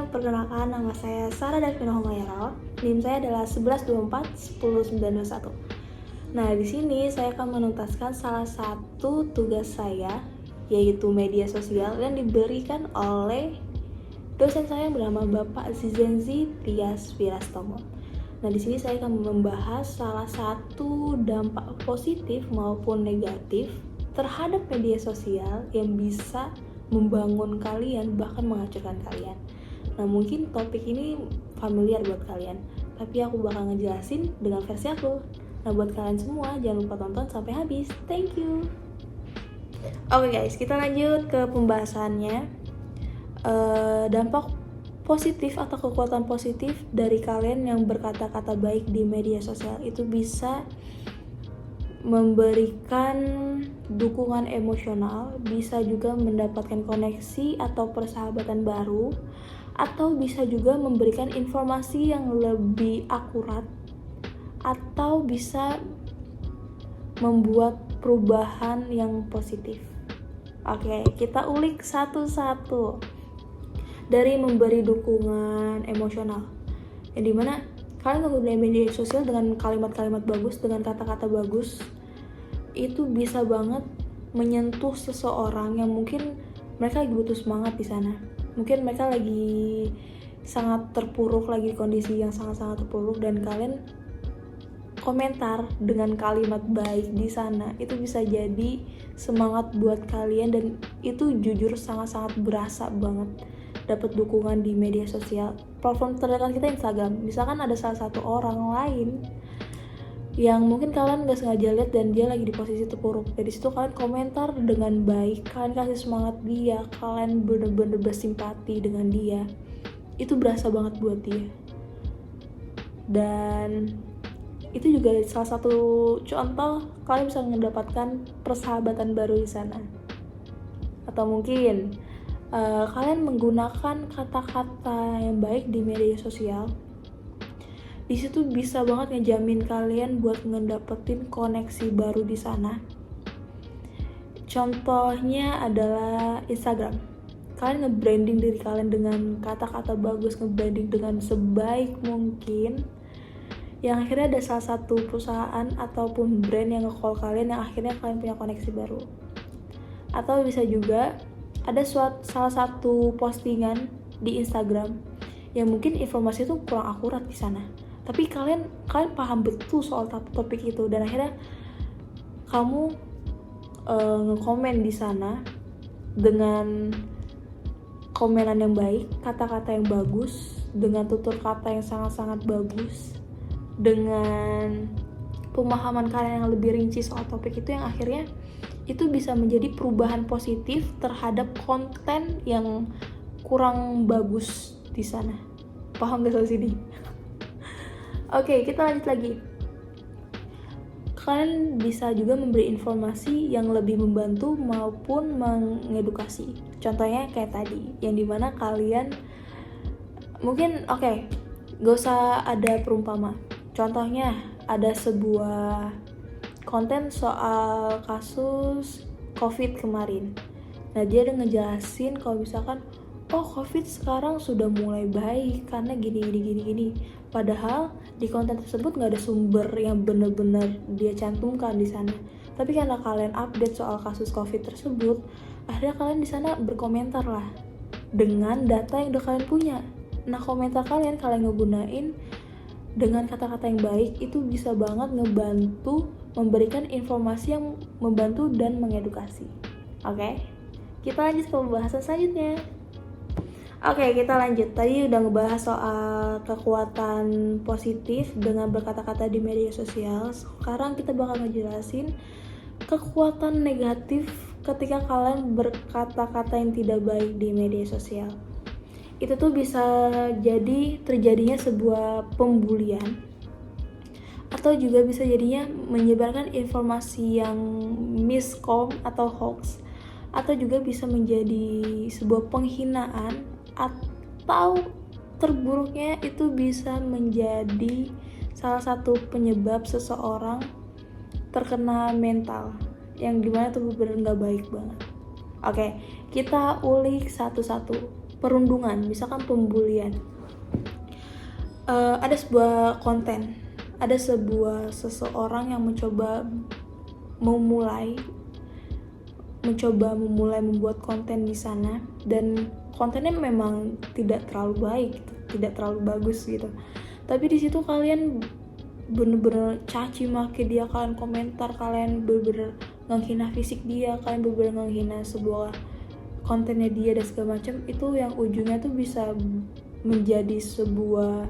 perkenalkan nama saya Sarah Davina Homayaro. NIM saya adalah 1124 10921. Nah, di sini saya akan menuntaskan salah satu tugas saya, yaitu media sosial yang diberikan oleh dosen saya yang bernama Bapak Zizenzi Tias Wirastomo. Nah, di sini saya akan membahas salah satu dampak positif maupun negatif terhadap media sosial yang bisa membangun kalian, bahkan menghancurkan kalian. Nah, mungkin topik ini familiar buat kalian, tapi aku bakal ngejelasin dengan versi aku. Nah, buat kalian semua, jangan lupa tonton sampai habis. Thank you. Oke guys, kita lanjut ke pembahasannya. Dampak positif atau kekuatan positif dari kalian yang berkata-kata baik di media sosial itu bisa memberikan dukungan emosional, bisa juga mendapatkan koneksi atau persahabatan baru, atau bisa juga memberikan informasi yang lebih akurat, atau bisa membuat perubahan yang positif. Oke, kita ulik satu-satu. Dari memberi dukungan emosional, yang dimana kalian menggunakan media sosial dengan kalimat-kalimat bagus, dengan kata-kata bagus, itu bisa banget menyentuh seseorang yang mungkin mereka lagi butuh semangat di sana. Mungkin mereka lagi sangat terpuruk, lagi kondisi yang sangat-sangat terpuruk, dan kalian komentar dengan kalimat baik di sana, itu bisa jadi semangat buat kalian, dan itu jujur sangat-sangat berasa banget dapat dukungan di media sosial. Platform terdekat kita Instagram, misalkan ada salah satu orang lain yang mungkin kalian gak sengaja lihat dan dia lagi di posisi terpuruk, dari situ kalian komentar dengan baik, kalian kasih semangat dia, kalian bener-bener bersimpati dengan dia, itu berasa banget buat dia. Dan itu juga salah satu contoh kalian bisa mendapatkan persahabatan baru di sana. Atau mungkin kalian menggunakan kata-kata yang baik di media sosial, di situ bisa banget ngejamin kalian buat ngedapetin koneksi baru di sana. Contohnya adalah Instagram. Kalian nge-branding diri kalian dengan kata-kata bagus, nge-branding dengan sebaik mungkin, yang akhirnya ada salah satu perusahaan ataupun brand yang nge-call kalian, yang akhirnya kalian punya koneksi baru. Atau bisa juga ada salah satu postingan di Instagram yang mungkin informasi itu kurang akurat di sana, tapi kalian paham betul soal topik itu, dan akhirnya kamu nge-komen di sana dengan komenan yang baik, kata-kata yang bagus, dengan tutur kata yang sangat-sangat bagus, dengan pemahaman kalian yang lebih rinci soal topik itu, yang akhirnya itu bisa menjadi perubahan positif terhadap konten yang kurang bagus di sana. Paham gak soal sini? Oke, kita lanjut lagi. Kalian bisa juga memberi informasi yang lebih membantu maupun mengedukasi. Contohnya kayak tadi, yang dimana kalian mungkin gak usah ada perumpama. Contohnya ada sebuah konten soal kasus COVID kemarin. Nah, dia udah ngejelasin kalau misalkan COVID sekarang sudah mulai baik karena gini. Padahal di konten tersebut nggak ada sumber yang benar-benar dia cantumkan di sana. Tapi karena kalian update soal kasus COVID tersebut, akhirnya kalian di sana berkomentar lah dengan data yang udah kalian punya. Nah, komentar kalian ngegunain dengan kata-kata yang baik, itu bisa banget ngebantu memberikan informasi yang membantu dan mengedukasi. Oke, kita lanjut ke pembahasan selanjutnya. Oke, kita lanjut. Tadi udah ngebahas soal kekuatan positif dengan berkata-kata di media sosial. Sekarang kita bakal ngejelasin kekuatan negatif ketika kalian berkata-kata yang tidak baik di media sosial. Itu tuh bisa jadi terjadinya sebuah pembulian, atau juga bisa jadinya menyebarkan informasi yang miskom atau hoax, atau juga bisa menjadi sebuah penghinaan, atau terburuknya itu bisa menjadi salah satu penyebab seseorang terkena mental, yang dimana tuh bener-bener gak baik banget. Oke, kita ulik satu-satu. perundungan, misalkan pembulian. Ada sebuah konten, ada seseorang yang mencoba memulai membuat konten di sana, dan kontennya memang tidak terlalu baik, tidak terlalu bagus gitu. Tapi di situ kalian bener-bener caci maki dia, kalian komentar, kalian bener-bener menghina fisik dia, kalian bener-bener menghina sebuah kontennya dia dan segala macam. Itu yang ujungnya tuh bisa menjadi sebuah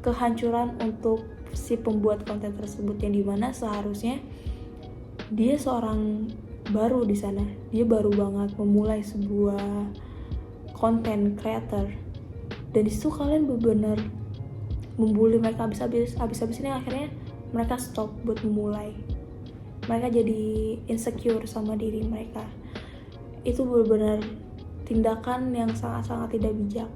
kehancuran untuk si pembuat konten tersebut, yang dimana seharusnya dia seorang baru di sana, dia baru banget memulai sebuah konten creator, dan disitu kalian benar-benar membuli mereka habis-habis ini. Akhirnya mereka stop buat memulai, mereka jadi insecure sama diri mereka. Itu benar-benar tindakan yang sangat-sangat tidak bijak.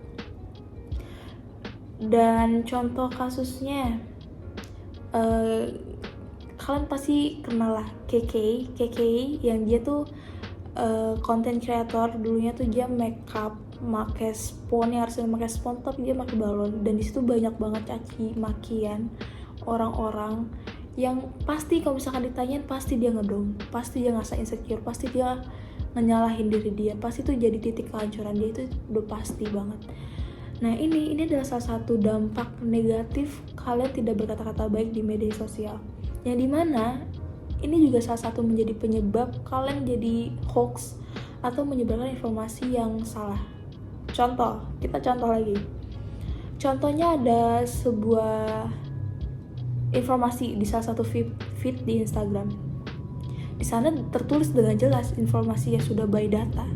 Dan contoh kasusnya, kalian pasti kenal lah KK yang dia tuh content creator. Dulunya tuh dia makeup, pakai spons, yang harusnya pakai spons tapi dia pakai balon, dan disitu banyak banget caci makian orang-orang yang pasti kalau misalkan ditanyain pasti dia ngedong, pasti dia ngerasa insecure, pasti dia nyalahin diri dia, pasti itu jadi titik kehancuran dia, itu udah pasti banget. Nah ini adalah salah satu dampak negatif kalian tidak berkata-kata baik di media sosial, yang dimana ini juga salah satu menjadi penyebab kalian jadi hoax atau menyebarkan informasi yang salah. Kita contoh lagi. Contohnya ada sebuah informasi di salah satu feed di Instagram. Di sana tertulis dengan jelas informasi yang sudah by data.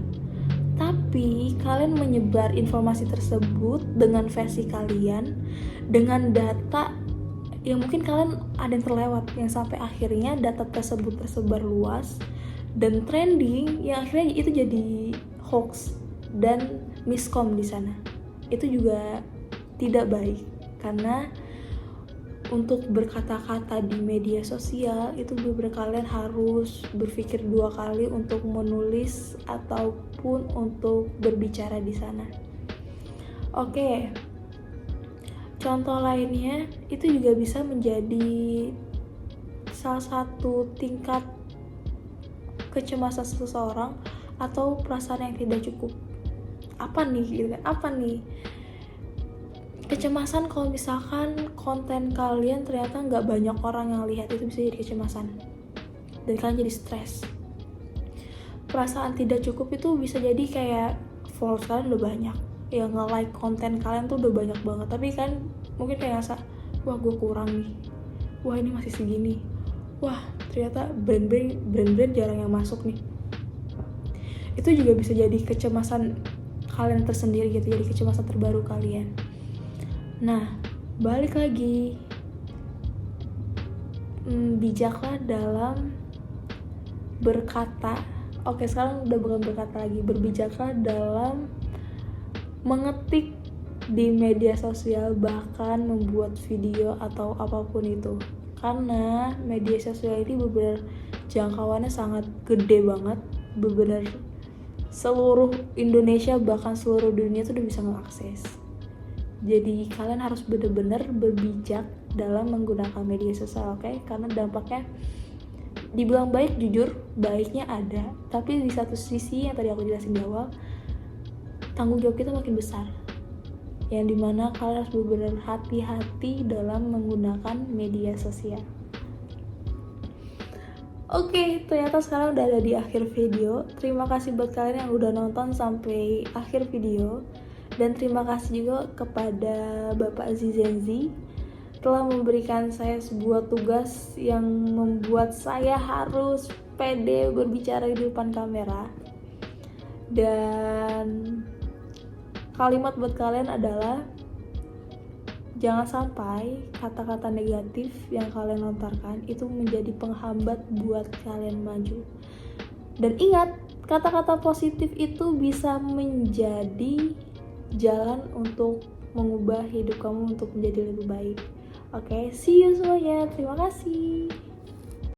Tapi kalian menyebar informasi tersebut dengan versi kalian, dengan data yang mungkin kalian ada yang terlewat, yang sampai akhirnya data tersebut tersebar luas dan trending, yang akhirnya itu jadi hoax dan miskom di sana. Itu juga tidak baik, karena untuk berkata-kata di media sosial itu beberapa kalian harus berpikir 2 kali untuk menulis ataupun untuk berbicara di sana. Oke. Contoh lainnya itu juga bisa menjadi salah satu tingkat kecemasan seseorang atau perasaan yang tidak cukup. Apa nih? Kecemasan kalau misalkan konten kalian ternyata nggak banyak orang yang lihat, itu bisa jadi kecemasan dan kalian jadi stres. Perasaan tidak cukup itu bisa jadi kayak followers kalian udah banyak, yang nge-like konten kalian tuh udah banyak banget, tapi kan mungkin kayak ngerasa, wah gue kurang nih, wah ini masih segini, wah ternyata brand jarang yang masuk nih. Itu juga bisa jadi kecemasan kalian tersendiri gitu, jadi kecemasan terbaru kalian. Nah, balik lagi, bijaklah dalam berkata. Oke, sekarang udah bukan berkata lagi, berbijaklah dalam mengetik di media sosial, bahkan membuat video atau apapun itu. Karena media sosial ini benar-benar jangkauannya sangat gede banget, benar-benar seluruh Indonesia bahkan seluruh dunia tuh udah bisa mengakses. Jadi kalian harus benar-benar berbijak dalam menggunakan media sosial, oke? Karena dampaknya dibilang baik, jujur baiknya ada, tapi di satu sisi yang tadi aku jelasin di awal, tanggung jawab kita makin besar, yang dimana kalian harus benar-benar hati-hati dalam menggunakan media sosial. Oke, ternyata sekarang udah ada di akhir video. Terima kasih buat kalian yang udah nonton sampai akhir video. Dan terima kasih juga kepada Bapak Zizenzi telah memberikan saya sebuah tugas yang membuat saya harus pede berbicara di depan kamera. Dan kalimat buat kalian adalah, jangan sampai kata-kata negatif yang kalian lontarkan itu menjadi penghambat buat kalian maju. Dan ingat, kata-kata positif itu bisa menjadi jalan untuk mengubah hidup kamu untuk menjadi lebih baik. Oke, see you semuanya. Terima kasih.